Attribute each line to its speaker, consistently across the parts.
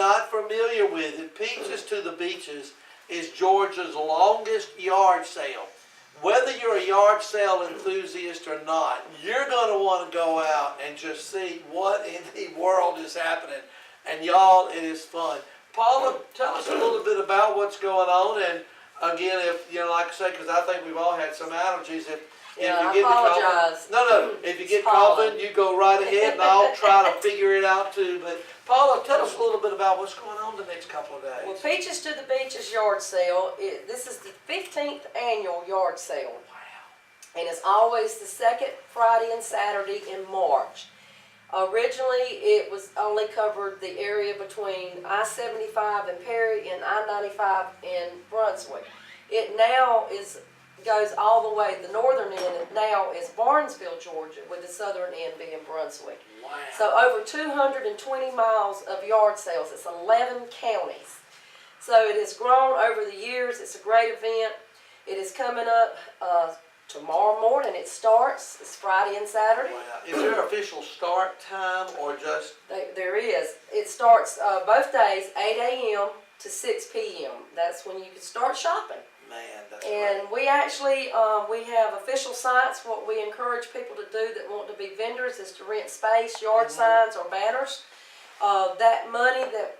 Speaker 1: not familiar with it, Peaches to the Beaches is Georgia's longest yard sale. Whether you're a yard sale enthusiast or not, you're going to want to go out and just see what in the world is happening. And y'all, it is fun. Paula, tell us a little bit about what's going on. And again, if, like I say, because I think we've all had some allergies, if you get
Speaker 2: apologize.
Speaker 1: If you get coughing, you go right ahead, and I'll try to figure it out too. But Paula, tell us a little bit about what's going on the next couple of days.
Speaker 2: Well, Peaches to the Beaches yard sale, this is the 15th annual yard sale.
Speaker 1: Wow.
Speaker 2: And it's always the second Friday and Saturday in March. Originally, it was only covered the area between I-75 in Perry and I-95 in Brunswick. It now goes all the way, the northern end now is Barnesville, Georgia, with the southern end being Brunswick.
Speaker 1: Wow.
Speaker 2: So over 220 miles of yard sales. It's 11 counties. So it has grown over the years. It's a great event. It is coming up tomorrow morning. It starts. It's Friday and Saturday.
Speaker 1: Wow. Is there an official start time or just?
Speaker 2: There is. It starts both days, 8 a.m. to 6 p.m. That's when you can start shopping.
Speaker 1: Man, that's
Speaker 2: And
Speaker 1: great.
Speaker 2: we actually, we have official sites. What we encourage people to do that want to be vendors is to rent space, yard signs, or banners. That money that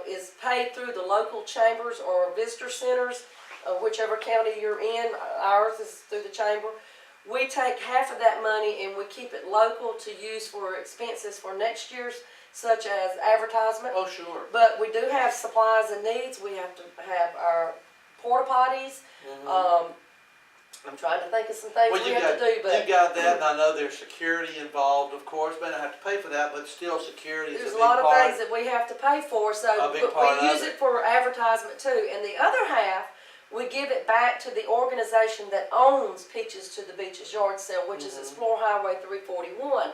Speaker 2: is paid through the local chambers or visitor centers, whichever county you're in, ours is through the chamber. We take half of that money and we keep it local to use for expenses for next year's, such as advertisement.
Speaker 1: Oh, sure.
Speaker 2: But we do have supplies and needs. We have to have our porta potties. I'm trying to think of some things we have to do. But
Speaker 1: you got that, and I know there's security involved, of course. May not have to pay for that, but still security is a big part.
Speaker 2: There's a lot of things that we have to pay for, so but we use it for advertisement too. And the other half, we give it back to the organization that owns Peaches to the Beaches yard sale, which is Explore Highway 341.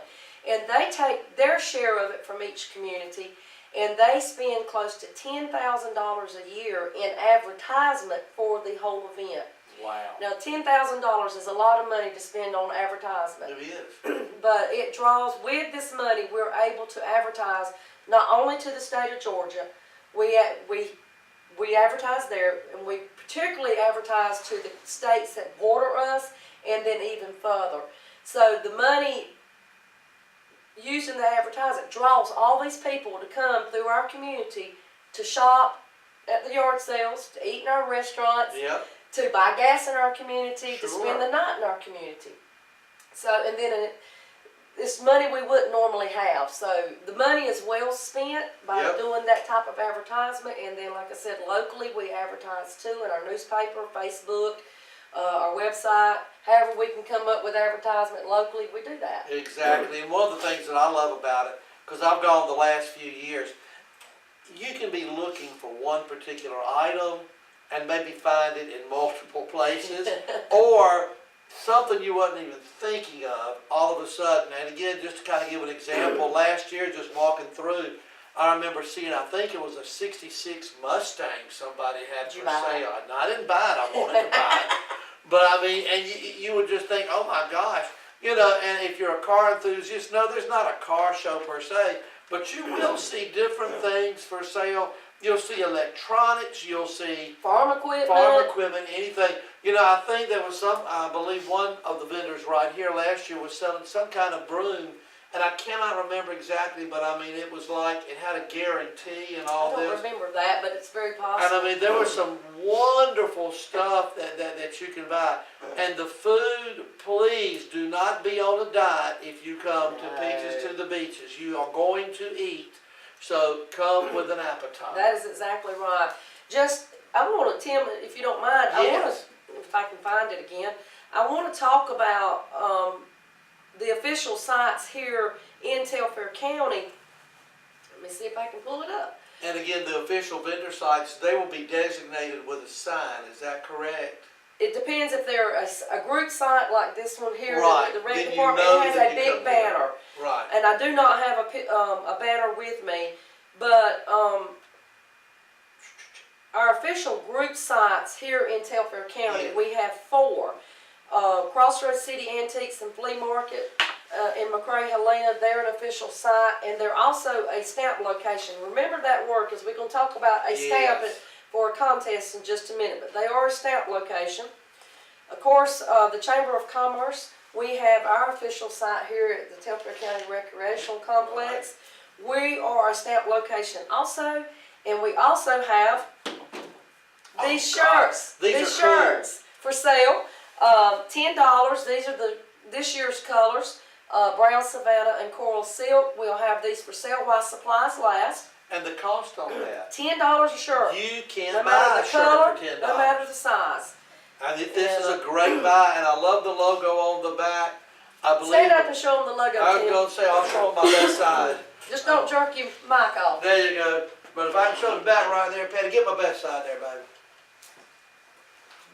Speaker 2: And they take their share of it from each community, and they spend close to $10,000 a year in advertisement for the whole event.
Speaker 1: Wow.
Speaker 2: Now, $10,000 is a lot of money to spend on advertisement.
Speaker 1: It is.
Speaker 2: But it draws, with this money, we're able to advertise not only to the state of Georgia, we advertise there, and we particularly advertise to the states that border us, and then even further. So the money used in the advertising draws all these people to come through our community to shop at the yard sales, to eat in our restaurants, to buy gas in our community, to spend the night in our community. So, and then this money we wouldn't normally have. So the money is well spent by doing that type of advertisement. And then, like I said, locally we advertise too in our newspaper, Facebook, our website. However we can come up with advertisement locally, we do that.
Speaker 1: Exactly. And one of the things that I love about it, because I've gone the last few years, you can be looking for one particular item and maybe find it in multiple places, or something you wasn't even thinking of all of a sudden. And again, just to kind of give an example, last year just walking through, I remember seeing, I think it was a 66 Mustang somebody had for sale. No, I didn't buy it, I wanted to buy it. But I mean, and you would just think, oh my gosh, and if you're a car enthusiast, no, there's not a car show per se, but you will see different things for sale. You'll see electronics, you'll see
Speaker 2: farm equipment,
Speaker 1: anything. I think there was I believe one of the vendors right here last year was selling some kind of broom, and I cannot remember exactly, but I mean, it was like, it had a guarantee and all this.
Speaker 2: I don't remember that, but it's very possible.
Speaker 1: And I mean, there was some wonderful stuff that you can buy. And the food, please do not be on a diet if you come to Peaches to the Beaches. You are going to eat. So come with an appetite.
Speaker 2: That is exactly right. I want to, Tim, if you don't mind, I want to, if I can find it again, I want to talk about the official sites here in Telfair County. Let me see if I can pull it up.
Speaker 1: And again, the official vendor sites, they will be designated with a sign. Is that correct?
Speaker 2: It depends if they're a group site like this one here.
Speaker 1: Right.
Speaker 2: The rec department has a big banner.
Speaker 1: Right.
Speaker 2: And I do not have a banner with me, but our official group sites here in Telfair County, we have 4. Crossroads City Antiques and Flea Market, in McRae, Helena, they're an official site, and they're also a stamp location. Remember that word, because we're going to talk about a stamp for a contest in just a minute, but they are a stamp location. Of course, the Chamber of Commerce, we have our official site here at the Telfair County Recreational Complex. We are a stamp location also, and we also have these shirts. These shirts for sale. $10. These are this year's colors. Brown Savannah and Coral Silk. We'll have these for sale while supplies last.
Speaker 1: And the cost on that?
Speaker 2: $10 a shirt.
Speaker 1: You can buy a shirt for $10.
Speaker 2: No matter the size.
Speaker 1: I think this is a great buy, and I love the logo on the back. I believe.
Speaker 2: Stand up and show them the logo,
Speaker 1: I was
Speaker 2: Tim.
Speaker 1: going to say, I'll show them my best side.
Speaker 2: Just don't jerk your mic off.
Speaker 1: There you go. But if I can show the back right there, Patty, get my best side there, baby.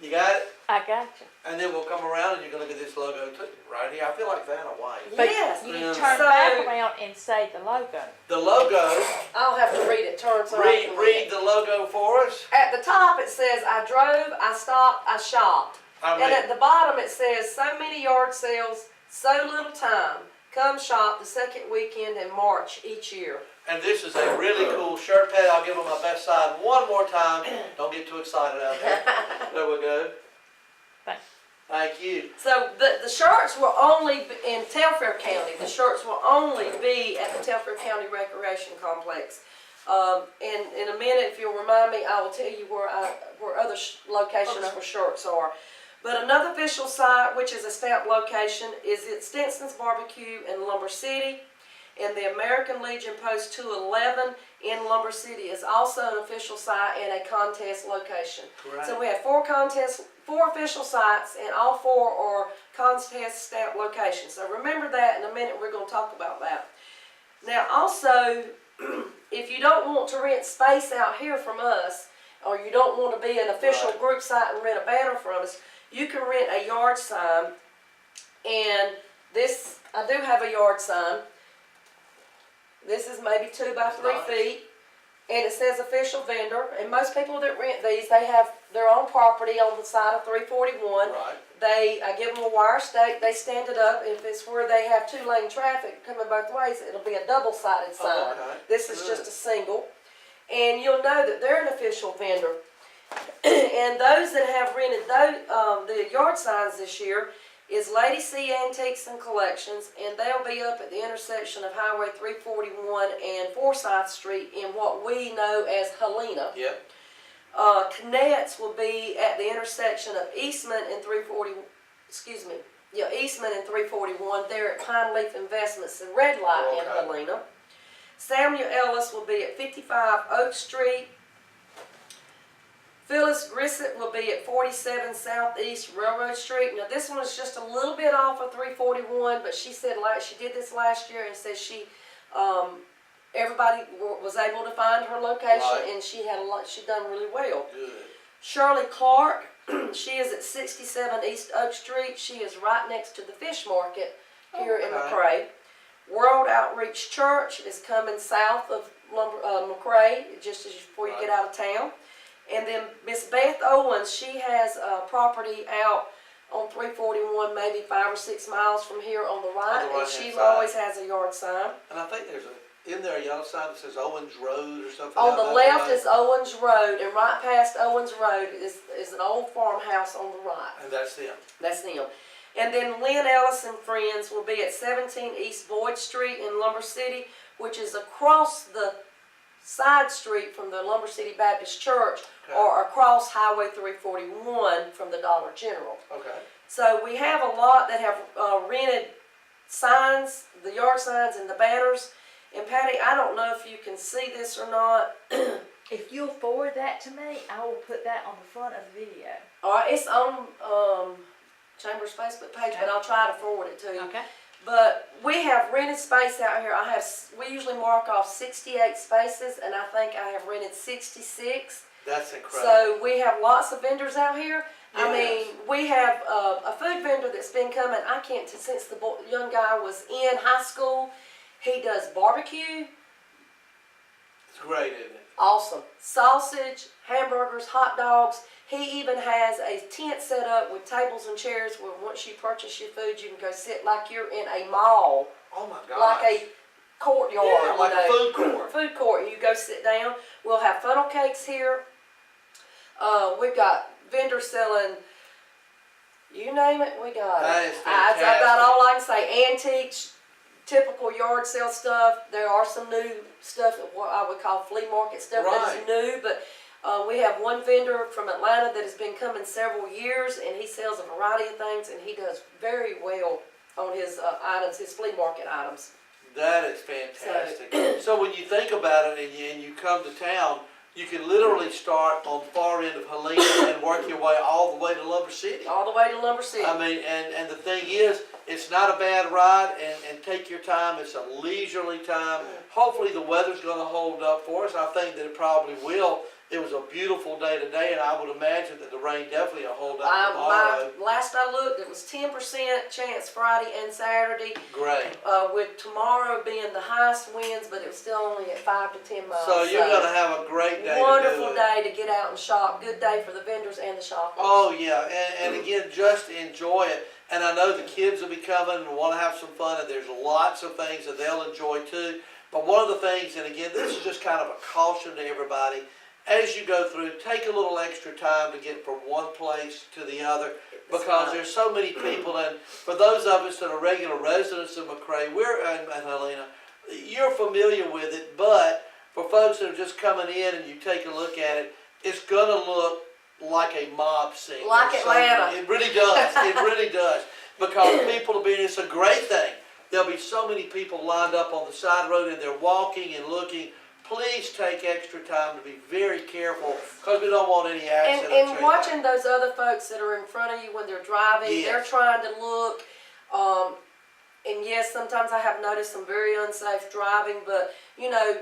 Speaker 1: You got it?
Speaker 3: I got you.
Speaker 1: And then we'll come around and you can look at this logo too, right here. I feel like Vanna White.
Speaker 3: But
Speaker 2: Yes.
Speaker 3: you
Speaker 1: Yeah.
Speaker 3: turn back around and say the logo.
Speaker 1: The logo,
Speaker 2: I'll have to read it. Turn so I can
Speaker 1: read the logo for us.
Speaker 2: At the top it says, I drove, I stopped, I shopped. And at the bottom it says, so many yard sales, so little time. Come shop the second weekend in March each year.
Speaker 1: And this is a really cool shirt, Patty. I'll give them my best side one more time. Don't get too excited out there. There we go.
Speaker 3: Thanks.
Speaker 1: Thank you.
Speaker 2: So the shirts will only be in Telfair County. The shirts will only be at the Telfair County Recreation Complex. In a minute, if you'll remind me, I will tell you where other locations for shirts are. But another official site, which is a stamp location, is at Stinson's Barbecue in Lumber City. And the American Legion Post 211 in Lumber City is also an official site and a contest location.
Speaker 1: Correct.
Speaker 2: So we have four official sites, and all four are contest stamp locations. So remember that. In a minute we're going to talk about that. Now also, if you don't want to rent space out here from us, or you don't want to be an official group site and rent a banner from us, you can rent a yard sign. And this, I do have a yard sign. This is maybe 2 by 3 feet, and it says official vendor. And most people that rent these, they have their own property on the side of 341.
Speaker 1: Right.
Speaker 2: I give them a wire stake. They stand it up. If it's where they have 2-lane traffic coming both ways, it'll be a double-sided sign.
Speaker 1: Oh, okay.
Speaker 2: This is just a single, and you'll know that they're an official vendor. And those that have rented the yard signs this year is Lady C Antiques and Collections, and they'll be up at the intersection of Highway 341 and Forsyth Street in what we know as Helena.
Speaker 1: Yep.
Speaker 2: Knetts will be at the intersection of Eastman and 341. They're at Pine Leaf Investments and Red Light in Helena. Samuel Ellis will be at 55 Oak Street. Phyllis Grissett will be at 47 Southeast Railroad Street. Now this one is just a little bit off of 341, but she said she did this last year and said everybody was able to find her location, and she done really well.
Speaker 1: Good.
Speaker 2: Shirley Clark, she is at 67 East Oak Street. She is right next to the fish market here in McRae. World Outreach Church is coming south of McRae, just before you get out of town. And then Miss Beth Owens, she has a property out on 341, maybe 5 or 6 miles from here on the right, and she always has a yard sign.
Speaker 1: And I think there's isn't there a yellow sign that says Owens Road or something?
Speaker 2: On the left is Owens Road, and right past Owens Road is an old farmhouse on the right.
Speaker 1: And that's them.
Speaker 2: That's them. And then Lynn Ellis and Friends will be at 17 East Boyd Street in Lumber City, which is across the side street from the Lumber City Baptist Church, or across Highway 341 from the Dollar General.
Speaker 1: Okay.
Speaker 2: So we have a lot that have rented signs, the yard signs and the banners. And Patty, I don't know if you can see this or not.
Speaker 3: If you'll forward that to me, I will put that on the front of the video.
Speaker 2: All right, it's on Chamber's Facebook page, but I'll try to forward it to you.
Speaker 3: Okay.
Speaker 2: But we have rented space out here. We usually mark off 68 spaces, and I think I have rented 66.
Speaker 1: That's incredible.
Speaker 2: So we have lots of vendors out here.
Speaker 1: Yes.
Speaker 2: I mean, we have a food vendor that's been coming, since the young guy was in high school. He does barbecue.
Speaker 1: It's great, isn't it?
Speaker 2: Awesome. Sausage, hamburgers, hot dogs. He even has a tent set up with tables and chairs where once you purchase your food, you can go sit like you're in a mall,
Speaker 1: Oh my gosh.
Speaker 2: like a courtyard,
Speaker 1: Yeah, like a food court.
Speaker 2: Food court, and you go sit down. We'll have funnel cakes here. We've got vendors selling, you name it, we got
Speaker 1: That
Speaker 2: it.
Speaker 1: is
Speaker 2: That's
Speaker 1: fantastic.
Speaker 2: about all I can say. Antiques, typical yard sale stuff. There are some new stuff, what I would call flea market stuff that is new, but we have one vendor from Atlanta that has been coming several years, and he sells a variety of things, and he does very well on his items, his flea market items.
Speaker 1: That is fantastic. So when you think about it and you come to town, you can literally start on the far end of Helena and work your way all the way to Lumber City.
Speaker 2: All the way to Lumber City.
Speaker 1: I mean, and the thing is, it's not a bad ride, and take your time. It's a leisurely time. Hopefully the weather's going to hold up for us. I think that it probably will. It was a beautiful day today, and I would imagine that the rain definitely will hold up tomorrow.
Speaker 2: Last I looked, it was 10% chance Friday and Saturday,
Speaker 1: Great.
Speaker 2: with tomorrow being the highest winds, but it was still only at 5 to 10 miles.
Speaker 1: So you're going to have a great day.
Speaker 2: Wonderful
Speaker 1: to do it.
Speaker 2: day to get out and shop. Good day for the vendors and the shoppers.
Speaker 1: Oh yeah, and again, just enjoy it. And I know the kids will be coming and want to have some fun, and there's lots of things that they'll enjoy too. But one of the things, and again, this is just kind of a caution to everybody, as you go through, take a little extra time to get from one place to the other, because there's so many people, and for those of us that are regular residents of McRae, and Helena, you're familiar with it, but for folks that are just coming in and you take a look at it, it's going to look like a mob scene.
Speaker 2: Like Atlanta.
Speaker 1: It really does. It really does. Because people will be, it's a great thing. There'll be so many people lined up on the side road and they're walking and looking. Please take extra time to be very careful, because we don't want any accidents.
Speaker 2: And watching those other folks that are in front of you when they're driving,
Speaker 1: Yes.
Speaker 2: they're trying to look. And yes, sometimes I have noticed some very unsafe driving, but you know,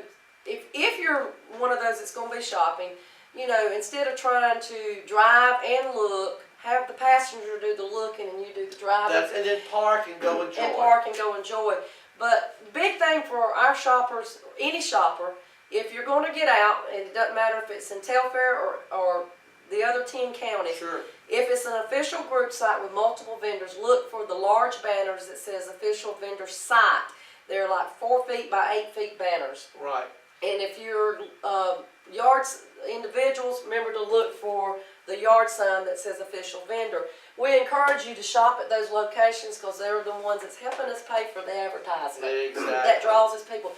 Speaker 2: if you're one of those that's going to be shopping, you know, instead of trying to drive and look, have the passenger do the looking and you do the driving.
Speaker 1: And then park and go enjoy.
Speaker 2: And park and go enjoy. But big thing for our shoppers, any shopper, if you're going to get out, and it doesn't matter if it's in Telfair or the other 10 counties,
Speaker 1: Sure.
Speaker 2: if it's an official group site with multiple vendors, look for the large banners that says official vendor site. They're like 4 feet by 8 feet banners.
Speaker 1: Right.
Speaker 2: And if you're yards individuals, remember to look for the yard sign that says official vendor. We encourage you to shop at those locations because they're the ones that's helping us pay for the advertisement.
Speaker 1: Exactly.
Speaker 2: That draws us people.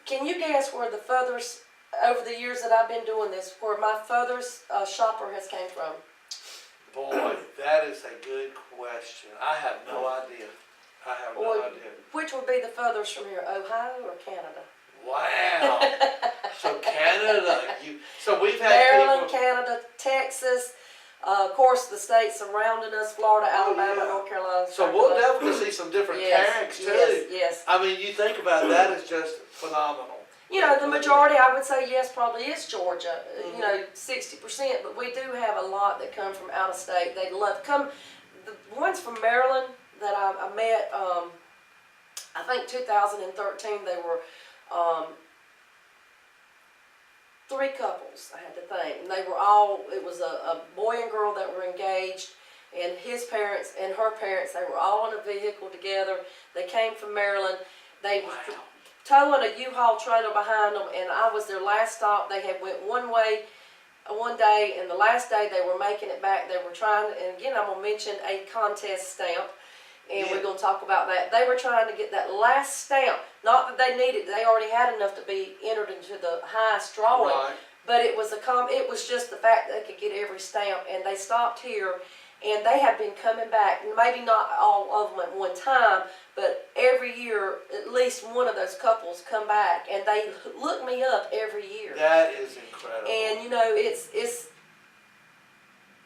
Speaker 2: Can you guess where the furthest, over the years that I've been doing this, where my furthest shopper has came from?
Speaker 1: Boy, that is a good question. I have no idea. I have no idea.
Speaker 2: Which would be the furthest from here, Ohio or Canada?
Speaker 1: Wow. So Canada, so we've had
Speaker 2: Maryland,
Speaker 1: people.
Speaker 2: Canada, Texas, of course the states surrounding us, Florida, Alabama,
Speaker 1: yeah.
Speaker 2: North Carolina.
Speaker 1: So we'll definitely see some different tags too.
Speaker 2: Yes.
Speaker 1: I mean, you think about it, that is just phenomenal.
Speaker 2: You know, the majority, I would say, yes, probably is Georgia. You know, 60%, but we do have a lot that come from out of state. They love come. The ones from Maryland that I met, I think 2013, they were 3 couples, I had to think. And they were all, it was a boy and girl that were engaged, and his parents and her parents, they were all in a vehicle together. They came from Maryland. They were towing a U-Haul trailer behind them, and I was their last stop. They had went one way one day, and the last day they were making it back. They were trying, and again, I'm going to mention a contest stamp. And we're going to talk about that. They were trying to get that last stamp. Not that they needed; they already had enough to be entered into the highest drawing.
Speaker 1: Right.
Speaker 2: But it was it was just the fact that they could get every stamp. And they stopped here, and they have been coming back. Maybe not all of them at one time, but every year at least one of those couples come back, and they look me up every year.
Speaker 1: That is incredible.
Speaker 2: And you know, it's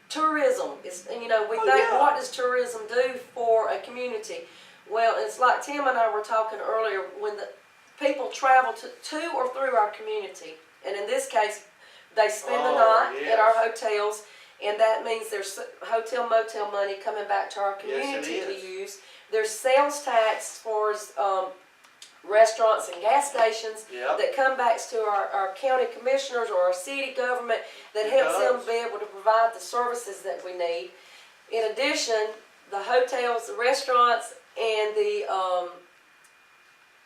Speaker 2: tourism. It's, you know, we think,
Speaker 1: yeah.
Speaker 2: What does tourism do for a community? Well, it's like Tim and I were talking earlier, when the people travel to or through our community, and in this case, they spend the night at our hotels, and that means there's hotel motel money coming back to our community to use. There's sales tax as far as restaurants and gas stations
Speaker 1: Yep.
Speaker 2: that come back to our county commissioners or our city government that
Speaker 1: It
Speaker 2: helps them
Speaker 1: does.
Speaker 2: be able to provide the services that we need. In addition, the hotels, the restaurants, and the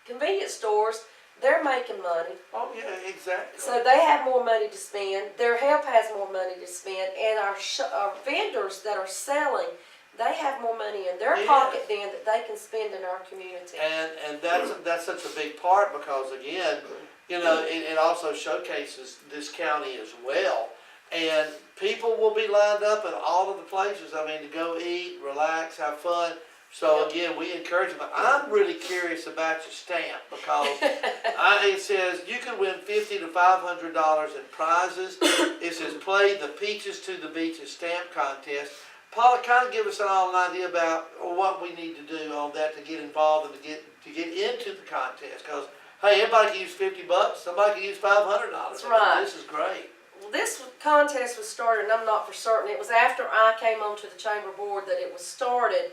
Speaker 2: convenience stores, they're making money.
Speaker 1: Oh, yeah, exactly.
Speaker 2: So they have more money to spend, their help has more money to spend, and our vendors that are selling, they have more money in their
Speaker 1: Yeah.
Speaker 2: pocket then that they can spend in our community.
Speaker 1: And that's such a big part because again, you know, it also showcases this county as well. And people will be lined up at all of the places, I mean, to go eat, relax, have fun. So again, we encourage them. I'm really curious about your stamp because it says you can win $50 to $500 in prizes. It says play the Peaches to the Beaches stamp contest. Paula, kind of give us an idea about what we need to do on that to get involved and to get into the contest. Because hey, everybody can use $50. Somebody can use $500.
Speaker 2: That's right.
Speaker 1: This is great.
Speaker 2: Well, this contest was started, and I'm not for certain, it was after I came onto the chamber board that it was started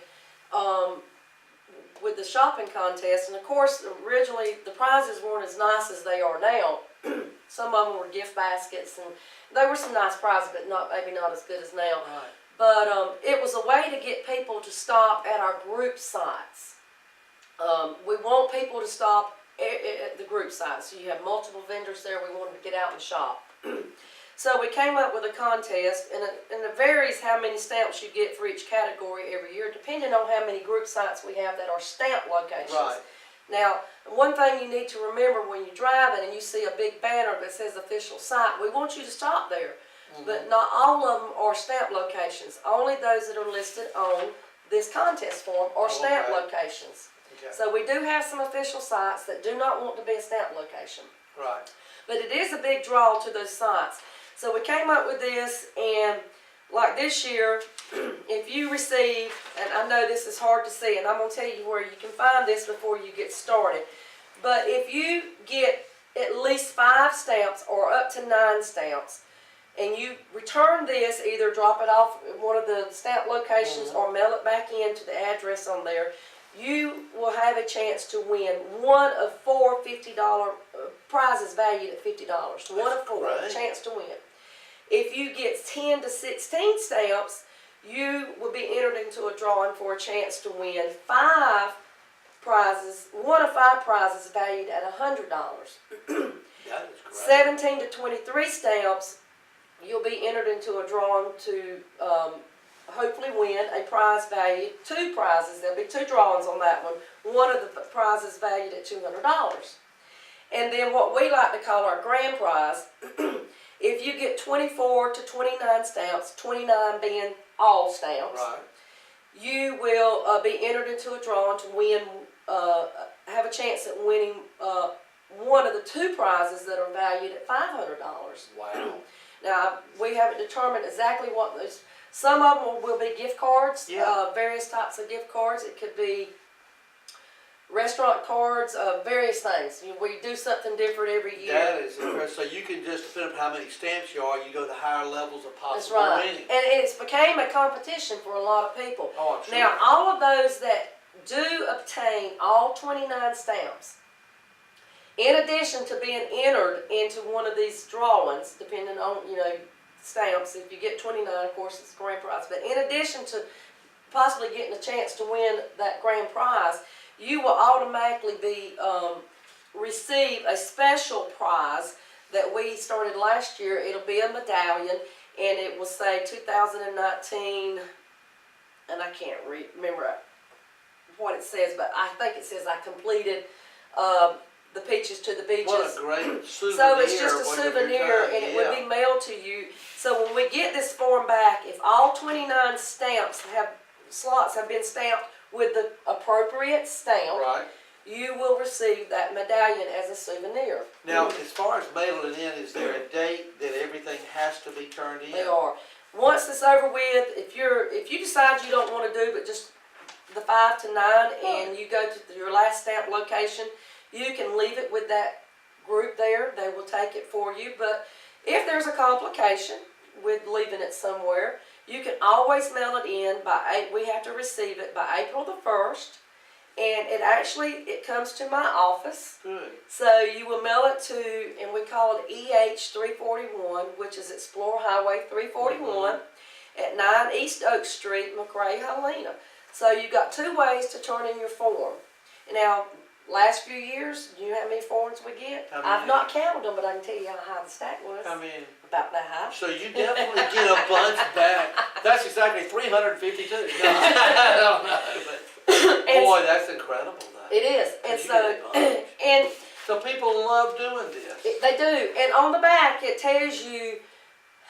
Speaker 2: with the shopping contest. And of course, originally the prizes weren't as nice as they are now. Some of them were gift baskets, and there were some nice prizes, but maybe not as good as now.
Speaker 1: Right.
Speaker 2: But it was a way to get people to stop at our group sites. We want people to stop at the group sites. So you have multiple vendors there. We want them to get out and shop. So we came up with a contest, and it varies how many stamps you get for each category every year, depending on how many group sites we have that are stamp locations.
Speaker 1: Right.
Speaker 2: Now, one thing you need to remember when you're driving and you see a big banner that says official site, we want you to stop there. But not all of them are stamp locations. Only those that are listed on this contest form are stamp locations.
Speaker 1: Okay.
Speaker 2: So we do have some official sites that do not want to be a stamp location.
Speaker 1: Right.
Speaker 2: But it is a big draw to those sites. So we came up with this, and like this year, if you receive, and I know this is hard to see, and I'm going to tell you where you can find this before you get started, but if you get at least 5 stamps or up to 9 stamps, and you return this, either drop it off at one of the stamp locations or mail it back in to the address on there, you will have a chance to win one of 4 $50 prizes valued at $50. One of 4,
Speaker 1: great.
Speaker 2: a chance to win. If you get 10 to 16 stamps, you will be entered into a drawing for a chance to win 5 prizes, one of 5 prizes valued at $100.
Speaker 1: That is great.
Speaker 2: 17 to 23 stamps, you'll be entered into a drawing to hopefully win a prize valued, 2 prizes, there'll be 2 drawings on that one. One of the prizes valued at $200. And then what we like to call our grand prize, if you get 24 to 29 stamps, 29 being all stamps,
Speaker 1: Right.
Speaker 2: you will be entered into a drawing to win, have a chance at winning one of the 2 prizes that are valued at $500.
Speaker 1: Wow.
Speaker 2: Now, we haven't determined exactly what those, some of them will be gift cards, various types of gift cards. It could be restaurant cards, various things. We do something different every year.
Speaker 1: That is impressive. So you can just depend on how many stamps you are, you go to higher levels of
Speaker 2: That's
Speaker 1: possible
Speaker 2: right.
Speaker 1: winning.
Speaker 2: And it's became a competition for a lot of people.
Speaker 1: Oh, I'm sure.
Speaker 2: Now, all of those that do obtain all 29 stamps, in addition to being entered into one of these drawings, depending on, stamps, if you get 29, of course, it's the grand prize. But in addition to possibly getting a chance to win that grand prize, you will automatically be receive a special prize that we started last year. It'll be a medallion, and it will say 2019, and I can't remember what it says, but I think it says I completed the Peaches to the Beaches.
Speaker 1: What a great souvenir.
Speaker 2: So it's just a
Speaker 1: when you're
Speaker 2: souvenir,
Speaker 1: retired.
Speaker 2: and it would be mailed to you. So when we get this form back, if all 29 slots have been stamped with the appropriate stamp,
Speaker 1: Right.
Speaker 2: you will receive that medallion as a souvenir.
Speaker 1: Now, as far as mailing it in, is there a date that everything has to be turned in?
Speaker 2: They are. Once it's over with, if you decide you don't want to do but just the 5 to 9, and you go to your last stamp location, you can leave it with that group there. They will take it for you. But if there's a complication with leaving it somewhere, you can always mail it in by we have to receive it by April the 1st, And it comes to my office.
Speaker 1: Good.
Speaker 2: So you will mail it to, and we call it EH 341, which is Explorer Highway 341 at 9 East Oak Street, McRae, Helena. So you've got 2 ways to turn in your form. Now, last few years, do you know how many forms we get?
Speaker 1: How
Speaker 2: I've
Speaker 1: many?
Speaker 2: not counted them, but I can tell you how high the stack was.
Speaker 1: I mean,
Speaker 2: About that high.
Speaker 1: so you definitely get a bunch back. That's exactly 352. No, I don't know, but
Speaker 2: And
Speaker 1: boy, that's incredible though.
Speaker 2: it is. And
Speaker 1: You
Speaker 2: so,
Speaker 1: get a bunch.
Speaker 2: and
Speaker 1: So people love doing this.
Speaker 2: they do. And on the back, it tells you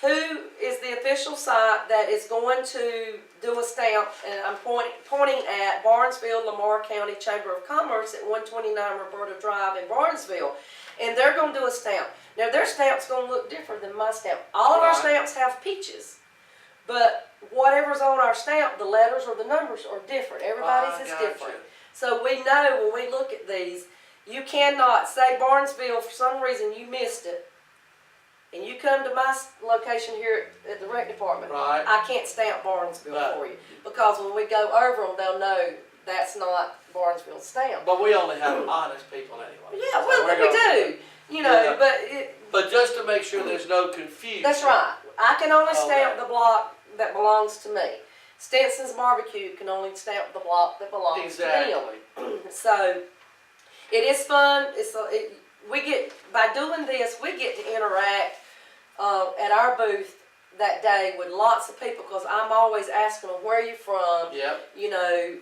Speaker 2: who is the official site that is going to do a stamp, and I'm pointing at Barnesville, Lamar County Chamber of Commerce at 129 Roberta Drive in Barnesville, and they're going to do a stamp. Now their stamp's going to look different than my stamp. All of our
Speaker 1: Right.
Speaker 2: stamps have peaches, but whatever's on our stamp, the letters or the numbers are different. Everybody's
Speaker 1: I
Speaker 2: is
Speaker 1: gotcha.
Speaker 2: different. So we know when we look at these, you cannot say Barnesville, for some reason you missed it, and you come to my location here at the rec department,
Speaker 1: Right.
Speaker 2: I can't stamp Barnesville
Speaker 1: No.
Speaker 2: for you. Because when we go over them, they'll know that's not Barnesville's stamp.
Speaker 1: But we only have honest people anyway.
Speaker 2: Yeah,
Speaker 1: So
Speaker 2: well,
Speaker 1: we're
Speaker 2: we
Speaker 1: gonna-
Speaker 2: do, you know,
Speaker 1: Yeah.
Speaker 2: but
Speaker 1: But just to make sure there's no confusion.
Speaker 2: that's right. I can only stamp
Speaker 1: Okay.
Speaker 2: the block that belongs to me. Stinson's Barbecue can only stamp the block that belongs to them.
Speaker 1: Exactly.
Speaker 2: So it is fun. We get, by doing this, we get to interact at our booth that day with lots of people, because I'm always asking them, where are you from?
Speaker 1: Yep.
Speaker 2: You know,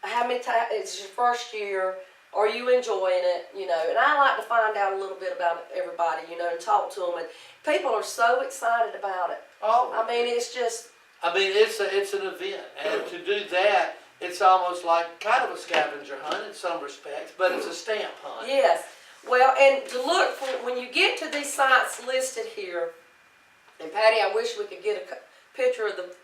Speaker 2: how many times, it's your first year, are you enjoying it? You know, and I like to find out a little bit about everybody, you know, and talk to them, and people are so excited about it.
Speaker 1: Oh.
Speaker 2: I mean, it's just,
Speaker 1: I mean, it's an event, and to do that, it's almost like kind of a scavenger hunt in some respects, but it's a stamp hunt.
Speaker 2: yes. Well, and to look for, when you get to these sites listed here, and Patty, I wish we could get a picture of the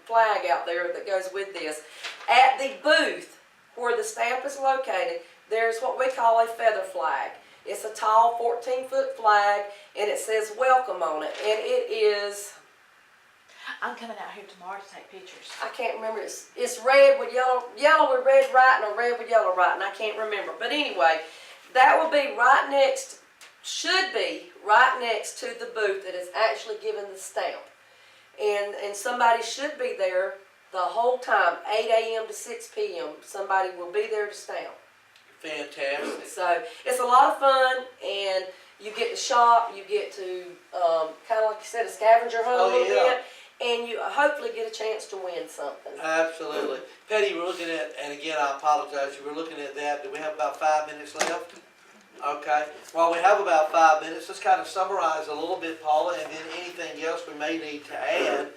Speaker 2: flag out there that goes with this. At the booth where the stamp is located, there's what we call a feather flag. It's a tall 14-foot flag, and it says welcome on it, and it is,
Speaker 3: I'm coming out here tomorrow to take pictures.
Speaker 2: I can't remember, it's red with yellow with red writing, or red with yellow writing, I can't remember. But anyway, that will be right next, should be right next to the booth that is actually given the stamp. And somebody should be there the whole time, 8 a.m. to 6 p.m. Somebody will be there to stamp.
Speaker 1: Fantastic.
Speaker 2: So it's a lot of fun, and you get to shop, you get to, kind of like you said, a scavenger hunt a
Speaker 1: Oh,
Speaker 2: little
Speaker 1: yeah.
Speaker 2: bit, and you hopefully get a chance to win something.
Speaker 1: Absolutely. Petty, we're looking at, and again, I apologize, you were looking at that. Do we have about 5 minutes left? Okay. While we have about 5 minutes, let's kind of summarize a little bit, Paula, and then anything else we may need to add.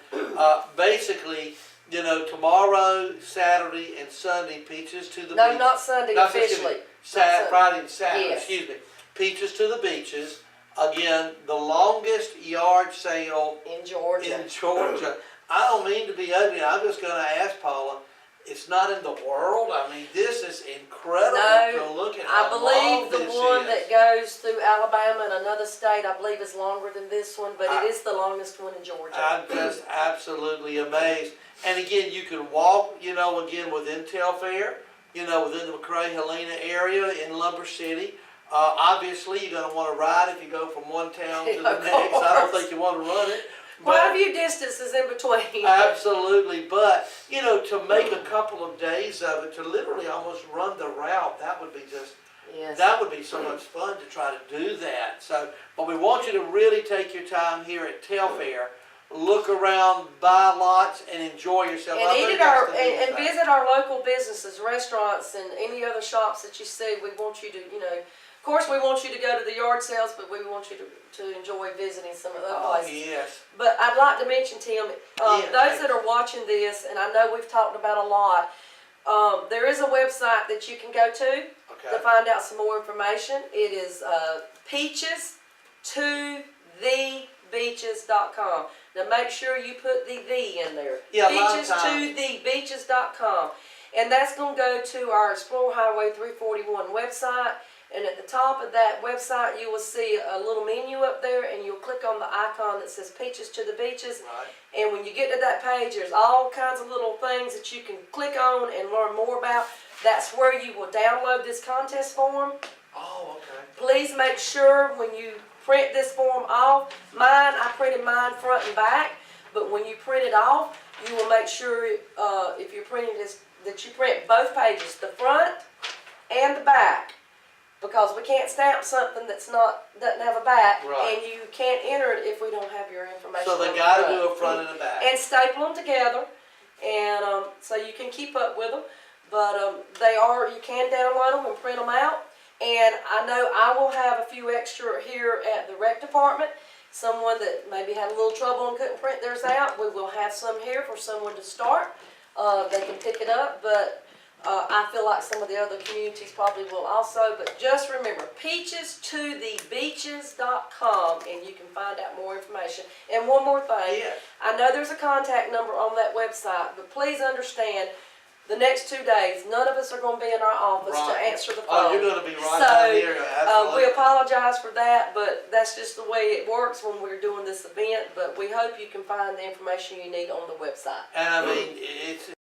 Speaker 1: Basically, you know, tomorrow, Saturday, and Sunday, Peaches to the
Speaker 2: No,
Speaker 1: Beach.
Speaker 2: not Sunday
Speaker 1: No, excuse me.
Speaker 2: officially.
Speaker 1: Friday and Saturday,
Speaker 2: Yes.
Speaker 1: excuse me. Peaches to the Beaches. Again, the longest yard sale
Speaker 2: In Georgia.
Speaker 1: in Georgia. I don't mean to be ugly. I'm just going to ask Paula. It's not in the world. I mean, this is incredible
Speaker 2: No,
Speaker 1: to look at.
Speaker 2: I
Speaker 1: How long
Speaker 2: believe the
Speaker 1: this
Speaker 2: one
Speaker 1: is.
Speaker 2: that goes through Alabama and another state, I believe is longer than this one, but
Speaker 1: I-
Speaker 2: it is the longest one in Georgia.
Speaker 1: I'm just absolutely amazed. And again, you can walk, you know, again within Telfair, you know, within the McRae Helena area in Lumber City. Obviously, you're going to want to ride if you go from one town to the
Speaker 2: Of
Speaker 1: next. I don't
Speaker 2: course.
Speaker 1: think you want to run it.
Speaker 2: Quite a few distances in between.
Speaker 1: Absolutely, but you know, to make a couple of days of it, to literally almost run the route, that would be just,
Speaker 2: Yes.
Speaker 1: that would be so much fun to try to do that. So, but we want you to really take your time here at Telfair, look around, buy lots, and enjoy yourself. I
Speaker 2: And
Speaker 1: think
Speaker 2: eat at
Speaker 1: that's
Speaker 2: our,
Speaker 1: the big
Speaker 2: and
Speaker 1: thing.
Speaker 2: visit our local businesses, restaurants, and any other shops that you see. We want you to, you know, of course we want you to go to the yard sales, but we want you to enjoy visiting some of those
Speaker 1: Oh,
Speaker 2: places.
Speaker 1: yes.
Speaker 2: But I'd like to mention, Tim,
Speaker 1: Yeah,
Speaker 2: those that are watching this, and I know we've talked about a lot, there is a website that you can go to
Speaker 1: Okay.
Speaker 2: find out some more information. It is peaches to the beaches.com. Now make sure you put the in there.
Speaker 1: Yeah, a lot of
Speaker 2: Peaches to the beaches.com. And that's going to go to our Explore Highway 341 website, And at the top of that website, you will see a little menu up there, and you'll click on the icon that says Peaches to the Beaches.
Speaker 1: Right.
Speaker 2: And when you get to that page, there's all kinds of little things that you can click on and learn more about. That's where you will download this contest form.
Speaker 1: Oh, okay.
Speaker 2: Please make sure when you print this form off, I printed mine front and back, but when you print it off, you will make sure if you're printing this, that you print both pages, the front and the back. Because we can't stamp something doesn't have a back,
Speaker 1: Right.
Speaker 2: and you can't enter it if we don't have your information.
Speaker 1: So
Speaker 2: on
Speaker 1: they
Speaker 2: the
Speaker 1: gotta
Speaker 2: front.
Speaker 1: do a front and a back.
Speaker 2: And staple them together, and so you can keep up with them. But you can download them and print them out. And I know I will have a few extra here at the rec department. Someone that maybe had a little trouble and couldn't print theirs out, we will have some here for someone to start. They can pick it up, but I feel like some of the other communities probably will also. But just remember, peachesToTheBeaches.com, and you can find out more information. And one more thing,
Speaker 1: Yeah.
Speaker 2: I know there's a contact number on that website, but please understand, the next 2 days, none of us are going to be in our office to
Speaker 1: Right.
Speaker 2: answer the phone.
Speaker 1: Oh, you're gonna be right
Speaker 2: So,
Speaker 1: down here,
Speaker 2: we
Speaker 1: absolutely.
Speaker 2: apologize for that, but that's just the way it works when we're doing this event. But we hope you can find the information you need on the website.
Speaker 1: And I mean, it's